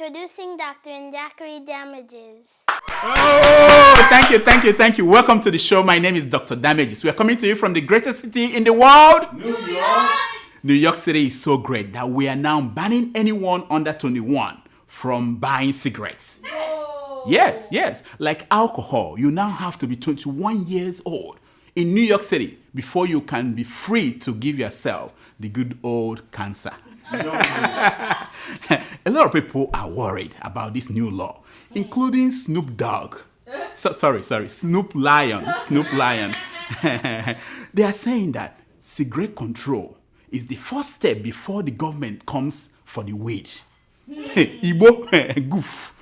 Introducing Dr. Njackery Damages. Oh, thank you. Welcome to the show. My name is Dr. Damages. We are coming to you from the greatest city in the world, New York. New York City is so great that we are now banning anyone under 21 from buying cigarettes. Whoa. Yes. Like alcohol, you now have to be 21 years old in New York City before you can be free to give yourself the good old cancer. A lot of people are worried about this new law, including Snoop Dogg. Snoop Lion. They are saying that cigarette control is the first step before the government comes for the weed. Igbo, goof,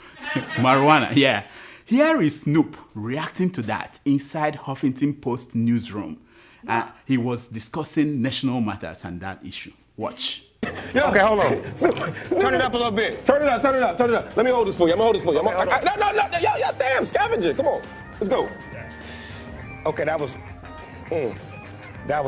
marijuana, yeah. Here is Snoop reacting to that inside Huffington Post newsroom. He was discussing national matters and that issue. Watch. Okay, hold on. Turn it up a little bit. Turn it up. Let me hold this for you. No, damn, scavenger. Come on, let's go. Okay, that was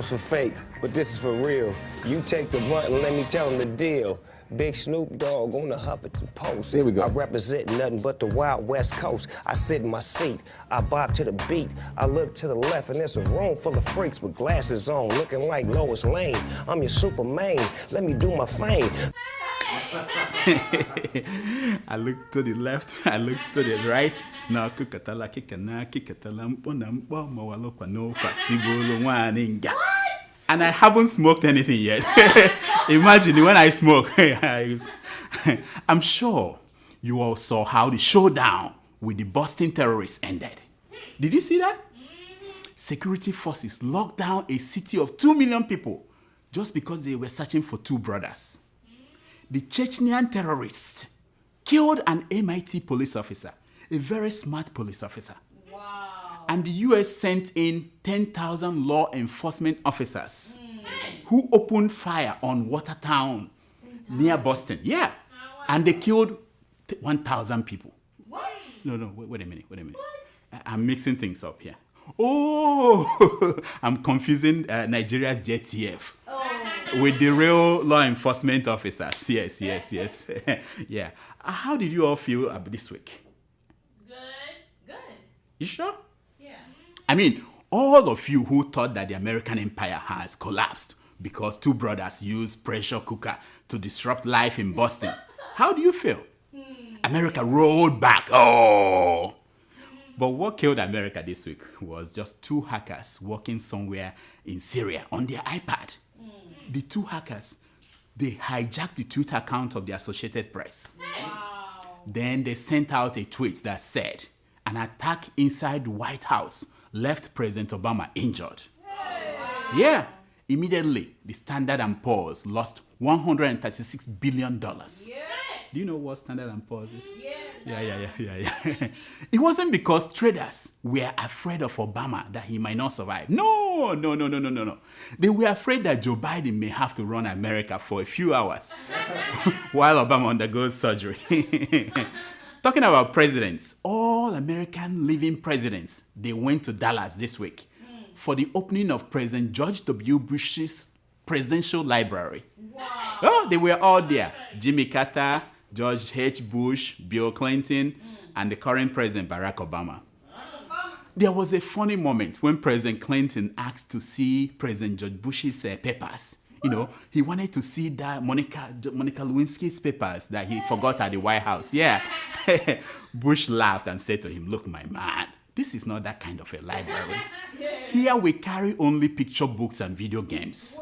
for fake, but this is for real. You take the brunt and let me tell them the deal. Big Snoop Dogg on the Huffington Post. Here we go. I represent nothing but the wild West Coast. I sit in my seat, I bob to the beat. I look to the left and there's a room full of freaks with glasses on, looking like Lois Lane. I'm your Superman, let me do my thing. I look to the left, I look to the right. And I haven't smoked anything yet. Imagine when I smoke. I'm sure you all saw how the showdown with the Boston terrorists ended. Did you see that? Security forces locked down a city of 2 million people just because they were searching for two brothers. The Chechenian terrorists killed an MIT police officer, a very smart police officer. And the US sent in 10,000 law enforcement officers who opened fire on Watertown near Boston. Yeah. And they killed 1,000 people. What? No, wait a minute. I'm mixing things up here. Oh, I'm confusing Nigeria's JTF with the real law enforcement officers. Yes. Yeah. How did you all feel this week? Good. You sure? Yeah. I mean, all of you who thought that the American empire has collapsed because two brothers used pressure cooker to disrupt life in Boston, how do you feel? America rolled back. Oh! But what killed America this week was just two hackers working somewhere in Syria on their iPad. The two hackers, they hijacked the Twitter account of the Associated Press. Wow. Then they sent out a tweet that said, an attack inside the White House left President Obama injured. Wow. Yeah. Immediately, the Standard & Poor's lost $136 billion. Yeah. Do you know what Standard & Poor's is? Yeah. Yeah. It wasn't because traders were afraid of Obama that he might not survive. No. They were afraid that Joe Biden may have to run America for a few hours while Obama undergoes surgery. Talking about presidents, all American living presidents, they went to Dallas this week for the opening of President George W. Bush's presidential library. Wow. Oh, they were all there. Jimmy Carter, George H. Bush, Bill Clinton, and the current president, Barack Obama. There was a funny moment when President Clinton asked to see President George Bush's papers. You know, he wanted to see that Monica Lewinsky's papers that he forgot at the White House. Yeah. Bush laughed and said to him, "Look, my man, this is not that kind of a library. Here we carry only picture books and video games."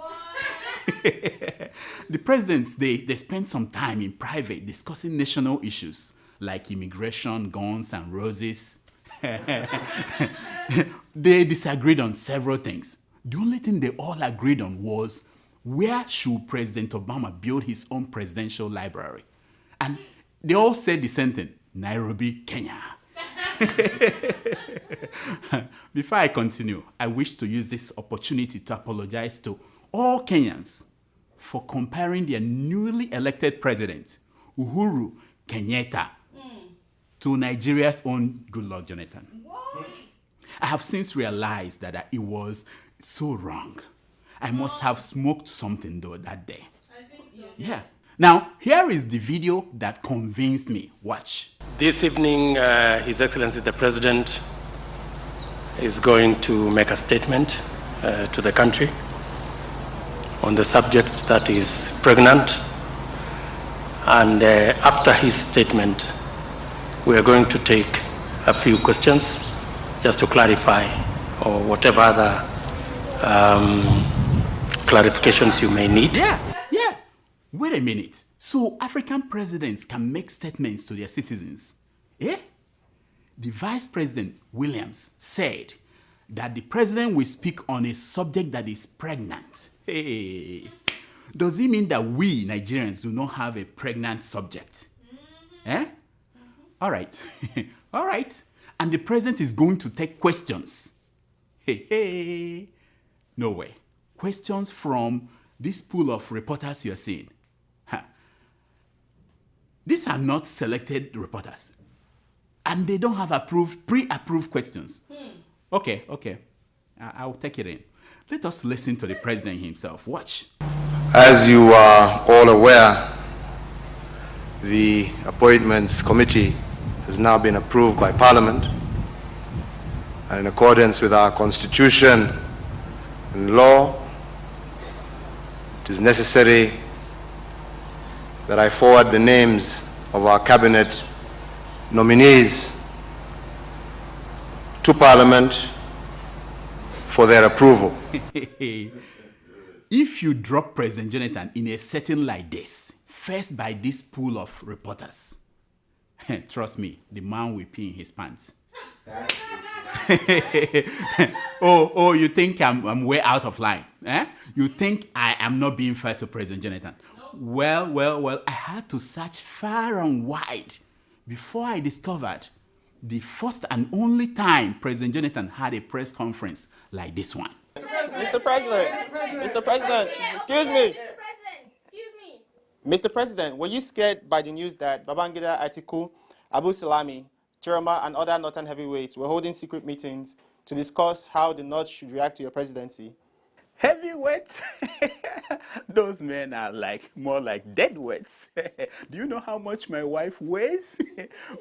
The presidents, they spent some time in private discussing national issues like immigration, guns, and roses. They disagreed on several things. The only thing they all agreed on was where should President Obama build his own presidential library? And they all said the same thing, Nairobi, Kenya. Before I continue, I wish to use this opportunity to apologize to all Kenyans for comparing their newly elected president, Uhuru Kenyatta, to Nigeria's own Goodluck Jonathan. What? I have since realized that it was so wrong. I must have smoked something though that day. I think so. Yeah. Now, here is the video that convinced me. Watch. This evening, His Excellency the President is going to make a statement to the country on the subject that is pregnant. And after his statement, we are going to take a few questions just to clarify or whatever other clarifications you may need. Yeah. Wait a minute. So African presidents can make statements to their citizens? Yeah? The Vice President Williams said that the president will speak on a subject that is pregnant. Hey. Does it mean that we Nigerians do not have a pregnant subject? Eh? All right. All right. And the president is going to take questions. Hey. No way. Questions from this pool of reporters you're seeing. These are not selected reporters. And they don't have pre-approved questions. Okay. I'll take it in. Let us listen to the president himself. Watch. As you are all aware, the Appointments Committee has now been approved by Parliament, and in accordance with our Constitution and law, it is necessary that I forward the names of our Cabinet nominees to Parliament for their approval. If you drop President Jonathan in a setting like this, faced by this pool of reporters, trust me, the man will pee in his pants. Oh, you think I'm way out of line? Eh? You think I am not being fair to President Jonathan? Well, I had to search far and wide before I discovered the first and only time President Jonathan had a press conference like this one. Mr. President, excuse me. Mr. President, were you scared by the news that Babangida, Atiku, Abu Salami, Chiroma, and other northern heavyweights were holding secret meetings to discuss how the North should react to your presidency? Heavyweights? Those men are more like deadweights. Do you know how much my wife weighs?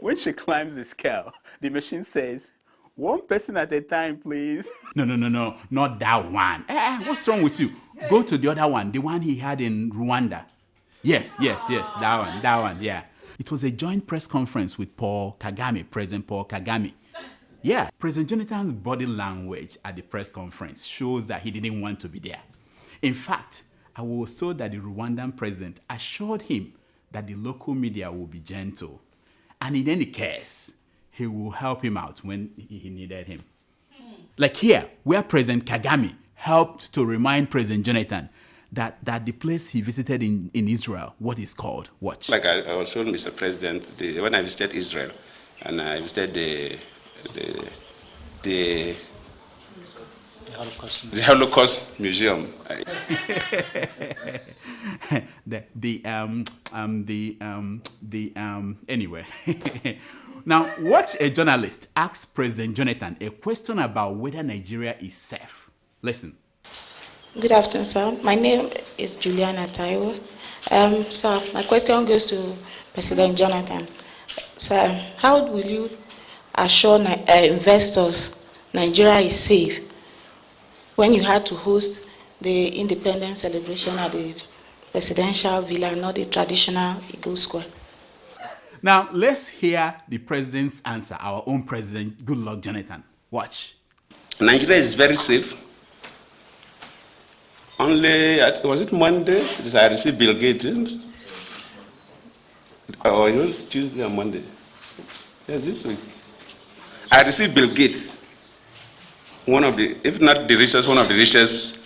When she climbs the scale, the machine says, "One person at a time, please." No, not that one. What's wrong with you? Go to the other one, the one he had in Rwanda. Yes, that one, yeah. It was a joint press conference with President Paul Kagame. Yeah, President Jonathan's body language at the press conference shows that he didn't want to be there. In fact, I was told that the Rwandan president assured him that the local media will be gentle. And in any case, he will help him out when he needed him. Like here, where President Kagame helped to remind President Jonathan that the place he visited in Israel, what is called, watch. Like I was told Mr. President, when I visited Israel, and I visited the Holocaust Museum. Anyway. Now, watch a journalist ask President Jonathan a question about whether Nigeria is safe. Listen. Good afternoon, sir. My name is Juliana Taiwo. Sir, my question goes to President Jonathan. Sir, how will you assure investors Nigeria is safe when you had to host the independence celebration at the presidential villa, not the traditional Eagle Square? Now, let's hear the president's answer, our own president, Goodluck Jonathan. Watch. Nigeria is very safe. Only, was it Monday that I received Bill Gates? Or it was Tuesday or Monday? Yes, this week. I received Bill Gates, one of the, if not the richest, one of the richest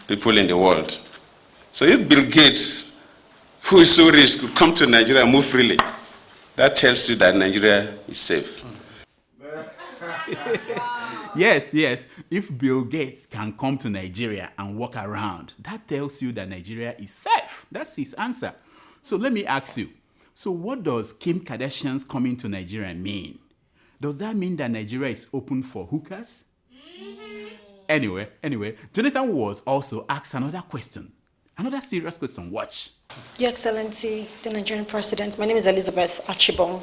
people in the world. So if Bill Gates, who is so rich, could come to Nigeria and move freely, that tells you that Nigeria is safe. Yes. If Bill Gates can come to Nigeria and walk around, that tells you that Nigeria is safe. That's his answer. So let me ask you, so what does Kim Kardashian's coming to Nigeria mean? Does that mean that Nigeria is open for hookers? Anyway, Jonathan was also asked another question. Another serious question. Watch. Your Excellency, the Nigerian President, my name is Elizabeth Achibong.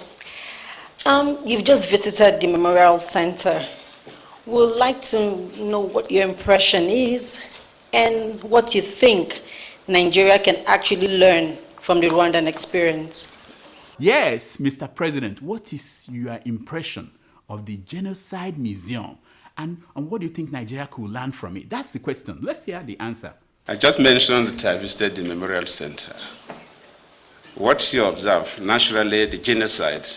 You've just visited the Memorial Center. We'd like to know what your impression is and what you think Nigeria can actually learn from the Rwandan experience. Yes, Mr. President, what is your impression of the Genocide Museum? And what do you think Nigeria could learn from it? That's the question. Let's hear the answer. I just mentioned that I visited the Memorial Center. What you observe, naturally, the genocide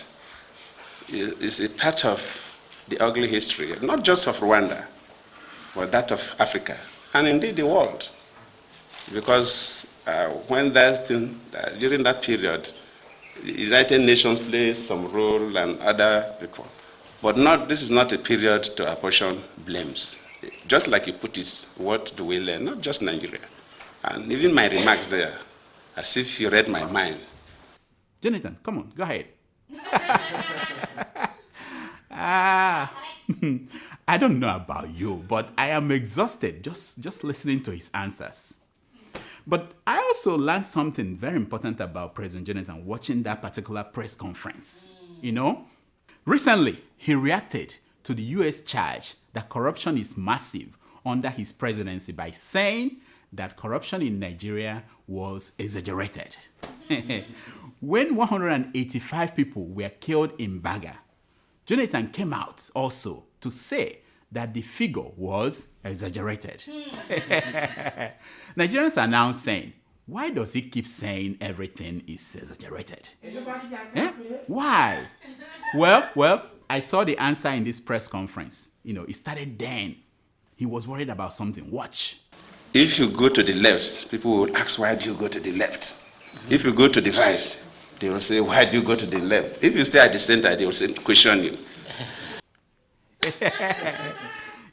is a part of the ugly history, not just of Rwanda, but that of Africa, and indeed the world. Because when during that period, the United Nations plays some role and other people. But this is not a period to apportion blames. Just like you put it, what do we learn? Not just Nigeria. And even my remarks there, as if you read my mind. Jonathan, come on, go ahead. I don't know about you, but I am exhausted just listening to his answers. But I also learned something very important about President Jonathan watching that particular press conference. You know, recently he reacted to the US charge that corruption is massive under his presidency by saying that corruption in Nigeria was exaggerated. When 185 people were killed in Baga, Jonathan came out also to say that the figure was exaggerated. Nigerians are now saying, why does he keep saying everything is exaggerated? Why? Well, I saw the answer in this press conference. You know, it started then. He was worried about something. Watch. If you go to the left, people will ask, why do you go to the left? If you go to the right, they will say, why do you go to the left? If you stay at the center, they will say, question you.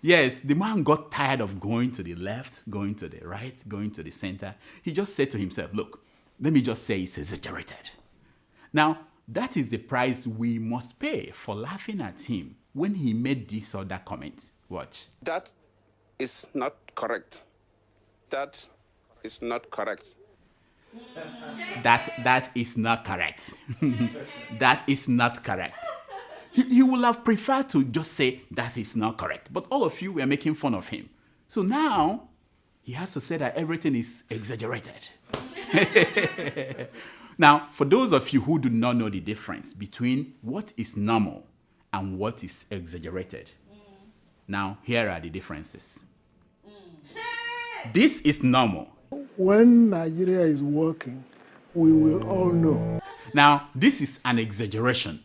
Yes, the man got tired of going to the left, going to the right, going to the center. He just said to himself, look, let me just say it's exaggerated. Now, that is the price we must pay for laughing at him when he made this or that comment. Watch. That is not correct. That is not correct. That is not correct. That is not correct. He would have preferred to just say that is not correct. But all of you were making fun of him. So now he has to say that everything is exaggerated. Now, for those of you who do not know the difference between what is normal and what is exaggerated, now here are the differences. This is normal. When Nigeria is working, we will all know. Now, this is an exaggeration.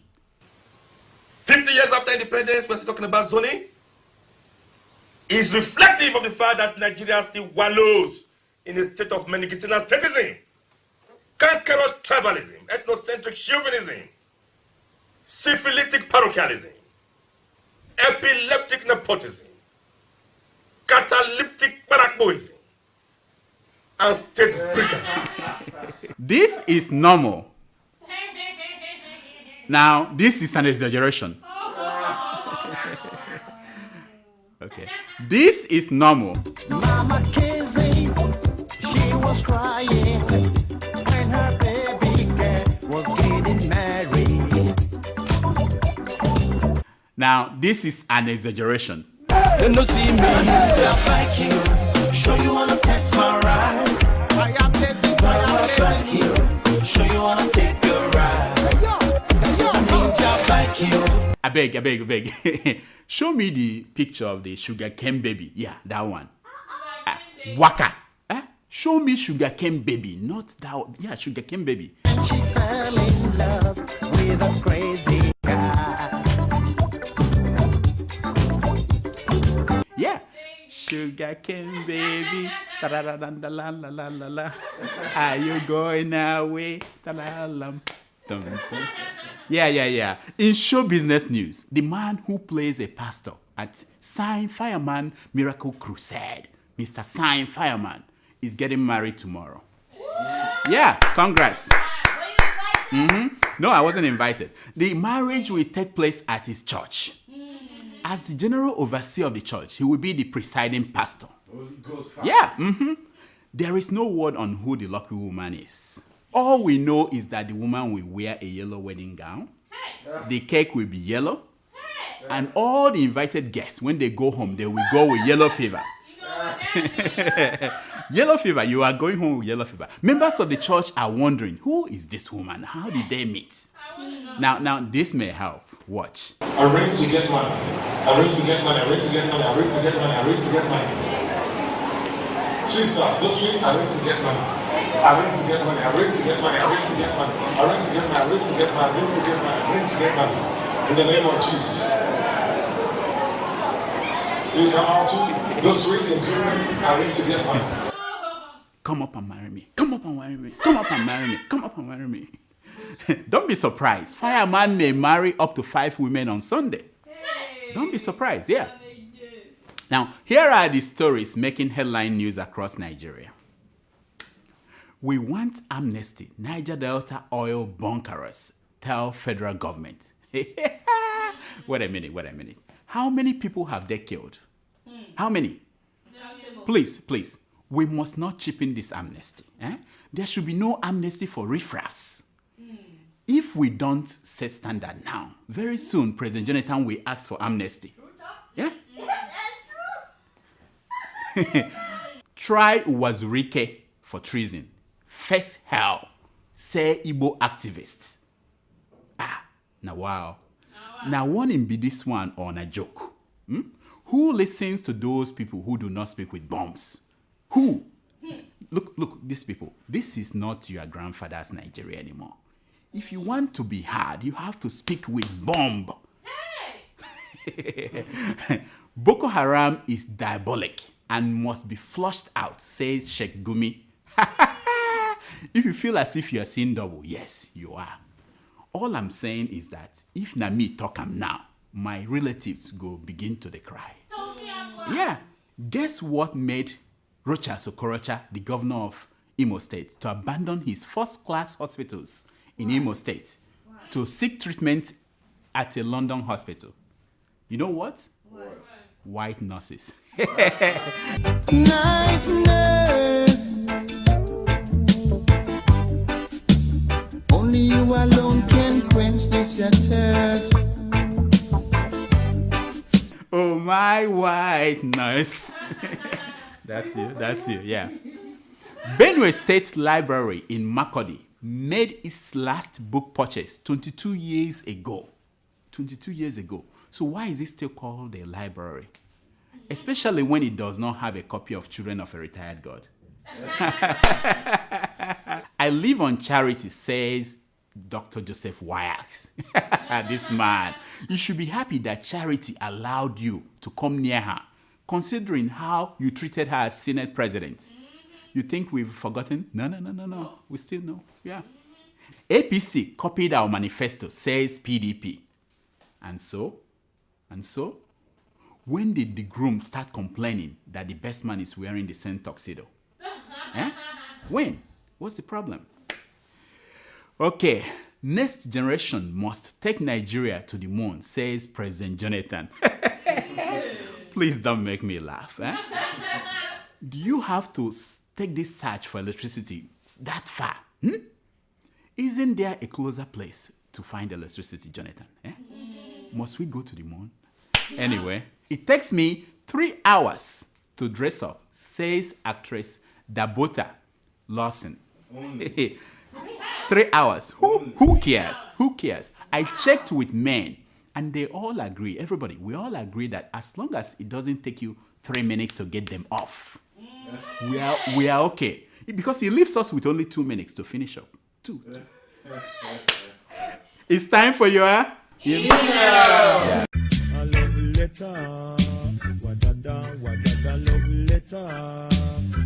50 years after independence, we're still talking about zoning. Is reflective of the fact that Nigeria still wallows in a state of medicinal statism, cankerous tribalism, ethnocentric chauvinism, syphilitic parochialism, epileptic nepotism, catalyptic barrackboism, and state brigandage. This is normal. Now, this is an exaggeration. Okay. This is normal. Mama Kizzy, she was crying when her baby girl was getting married. Now, this is an exaggeration. They no see me, just like you. Show you wanna test my ride. I am testing, like you. Show you wanna take a ride. I beg. Show me the picture of the sugarcane baby. Yeah, that one. Waka. Show me sugarcane baby, not that one. Yeah, sugarcane baby. And she fell in love with a crazy guy. Yeah. Sugarcane baby. Ta-da-da-da-da-la-la-la-la. Are you going away? Ta-la-lam. Yeah. In show business news, the man who plays a pastor at Sign Fireman Miracle Crusade, Mr. Sign Fireman, is getting married tomorrow. Yeah, congrats. No, I wasn't invited. The marriage will take place at his church. As the general overseer of the church, he will be the presiding pastor. Yeah. There is no word on who the lucky woman is. All we know is that the woman will wear a yellow wedding gown. The cake will be yellow. And all the invited guests, when they go home, they will go with yellow fever. Yellow fever, you are going home with yellow fever. Members of the church are wondering, who is this woman? How did they meet? Now this may help. Watch. I read to get money. I read to get money. I read to get money. I read to get money. I read to get money. Sister, this week I read to get money. I read to get money. I read to get money. I read to get money. I read to get money. I read to get money. I read to get money. I read to get money. In the name of Jesus. You come out too. This week in Jesus' name, I read to get money. Come up and marry me. Come up and marry me. Come up and marry me. Come up and marry me. Don't be surprised. Fireman may marry up to 5 women on Sunday. Don't be surprised. Yeah. Now, here are the stories making headline news across Nigeria. We want amnesty. Niger Delta oil bunkerers tell federal government. Wait a minute. How many people have they killed? How many? Please. We must not cheapen this amnesty. There should be no amnesty for riffraffs. If we don't set standard now, very soon President Jonathan will ask for amnesty. Yeah? Try Wazurike for treason. Face hell, say Igbo activists. Now wow. Now one in be this one on a joke. Who listens to those people who do not speak with bombs? Who? Look, these people. This is not your grandfather's Nigeria anymore. If you want to be hard, you have to speak with bomb. Hey! Boko Haram is diabolic and must be flushed out, says Sheikh Gumi. If you feel as if you are seeing double, yes, you are. All I'm saying is that if na me talk am now, my relatives go begin to cry. Yeah. Guess what made Rocha Sokorocha, the governor of Imo State, to abandon his first-class hospitals in Imo State to seek treatment at a London hospital? You know what? White nurses. Night nurse, only you alone can quench this your thirst. Oh, my white nurse. That's you, yeah. Benue State Library in Makurdi made its last book purchase 22 years ago. 22 years ago. So why is it still called a library? Especially when it does not have a copy of Children of a Retired God. I live on charity, says Dr. Joseph Wyax. This man. You should be happy that charity allowed you to come near her, considering how you treated her as Senate president. You think we've forgotten? No. We still know. Yeah. APC copied our manifesto, says PDP. And so, when did the groom start complaining that the best man is wearing the same tuxedo? When? What's the problem? Okay, next generation must take Nigeria to the moon, says President Jonathan. Please don't make me laugh. Do you have to take this search for electricity that far? Isn't there a closer place to find electricity, Jonathan? Must we go to the moon? Anyway, it takes me 3 hours to dress up, says actress Dabota Lawson. 3 hours. Who cares? Who cares? I checked with men, and they all agree, everybody, we all agree that as long as it doesn't take you 3 minutes to get them off, we are okay. Because he leaves us with only 2 minutes to finish up. 2. It's time for your email. Yeah. A love letter, wadada, love letter,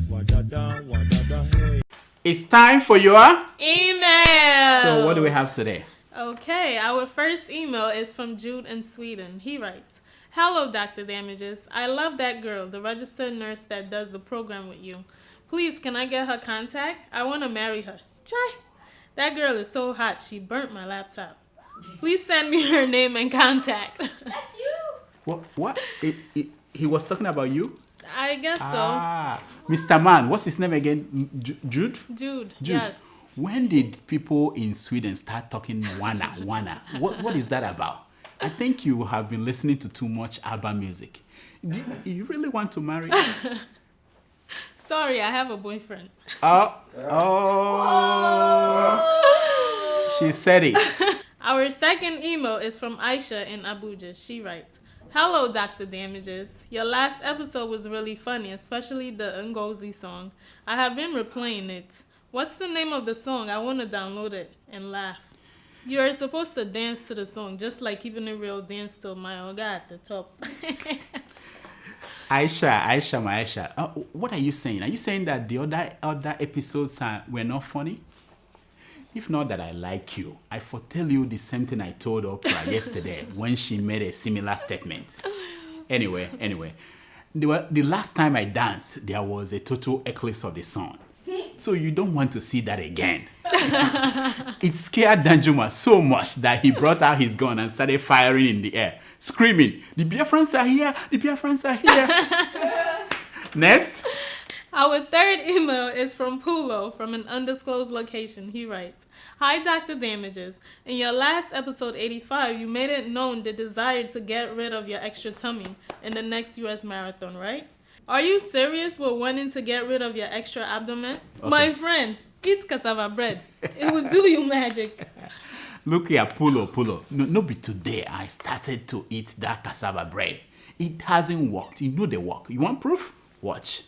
wadada, hey. It's time for your email. So what do we have today? Okay, our first email is from Jude in Sweden. He writes, "Hello, Dr. Damages. I love that girl, the registered nurse that does the program with you. Please, can I get her contact? I want to marry her. Chai. That girl is so hot, she burnt my laptop. Please send me her name and contact." That's you. What? He was talking about you? I guess Ah, Mr. Man, what's his name again? Jude? Jude, Jude. yes. When did people in Sweden start talking wana? What is that about? I think you have been listening to too much ABBA music. Do you really want to marry? Sorry, I have a boyfriend. She said it. Our second email is from Aisha in Abuja. She writes, "Hello, Dr. Damages. Your last episode was really funny, especially the Ngozi song. I have been replaying it. What's the name of the song? I want to download it and laugh. You are supposed to dance to the song, just like Keeping It Real dance to My Oga at the top." Aisha. What are you saying? Are you saying that the other episodes were not funny? If not that I like you, I foretell you the same thing I told Oprah yesterday when she made a similar statement. Anyway, the last time I danced, there was a total eclipse of the sun. So you don't want to see that again. It scared Danjuma so much that he brought out his gun and started firing in the air, screaming, "The Biafrans are here! The Biafrans are here!" Next. Our third email is from Pulo from an undisclosed location. He writes, "Hi, Dr. Damages. In your last episode 85, you made it known the desire to get rid of your extra tummy in the next U.S. marathon, right? Are you serious with wanting to get rid of your extra abdomen? Okay. My friend, eat cassava bread. It will do you magic." Look here, Pulo. No be today I started to eat that cassava bread. It hasn't worked. You know the work. You want proof? Watch.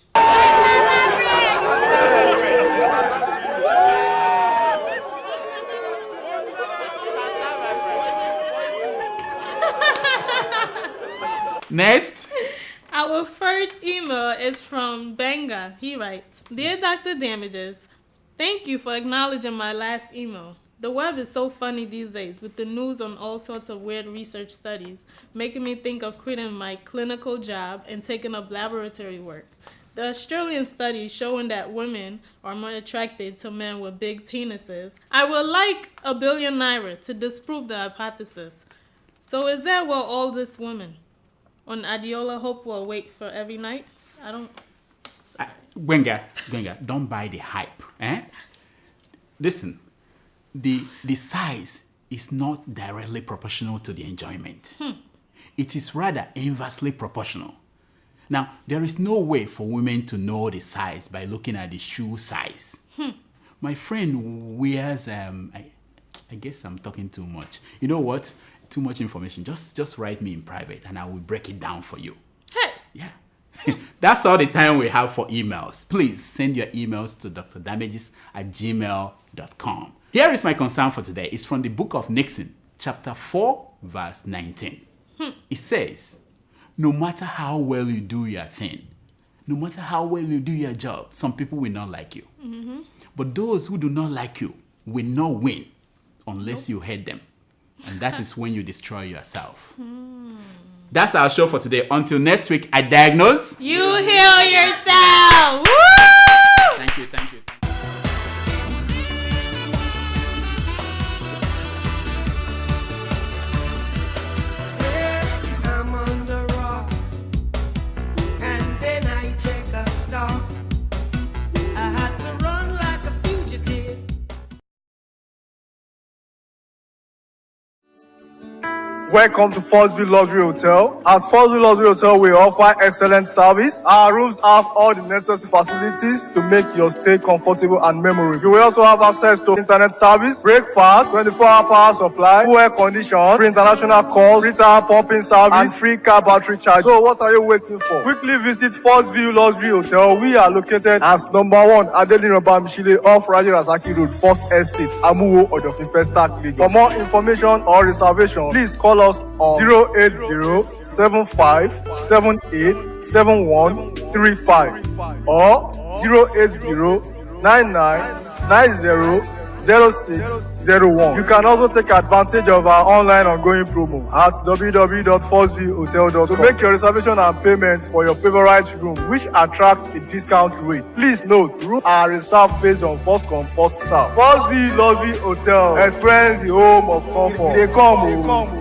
Next. Our third email is from Benga. He writes, "Dear Dr. Damages, thank you for acknowledging my last email. The web is so funny these days with the news on all sorts of weird research studies, making me think of quitting my clinical job and taking up laboratory work. The Australian study showing that women are more attracted to men with big penises. I would like $1 billion to disprove the hypothesis. So is that what all these women on Adeola hope will wait for every night? I don't..." Gwenga, don't buy the hype. Listen, the size is not directly proportional to the enjoyment. It is rather inversely proportional. Now, there is no way for women to know the size by looking at the shoe size. My friend wears, I guess I'm talking too much. You know what? Too much information. Just write me in private and I will break it down for you. Hey! Yeah. That's all the time we have for emails. Please send your emails to drdamages@gmail.com. Here is my concern for today. It's from the book of Nixon, chapter 4, verse 19. It says, "No matter how well you do your thing, no matter how well you do your job, some people will not like you. But those who do not like you will not win unless you hate them. And that is when you destroy yourself." That's our show for today. Until next week, I diagnose. You heal yourself. Woo! Thank you. I'm on the rock, and then I take a stop. I had to run like a fugitive. Welcome to Forstview Luxury Hotel. At Forstview Luxury Hotel, we offer excellent service. Our rooms have all the necessary facilities to make your stay comfortable and memorable. You will also have access to internet service, breakfast, 24-hour power supply, full air condition, free international calls, free tire pumping service, and free car battery charge. So what are you waiting for? Quickly visit Forstview Luxury Hotel. We are located at number 1 Adeola Mishile off Raji Rasaki Road, First Estate, Amuwo, Odofin Stack, Lagos. For more information or reservation, please call us on 08075787135 or 08099900601. You can also take advantage of our online ongoing promo at www.forceviewhotel.com to make your reservation and payment for your favorite room, which attracts a discount rate. Please note, rooms are reserved based on first come, first serve. Forstview Luxury Hotel. Experience the home of comfort. They come.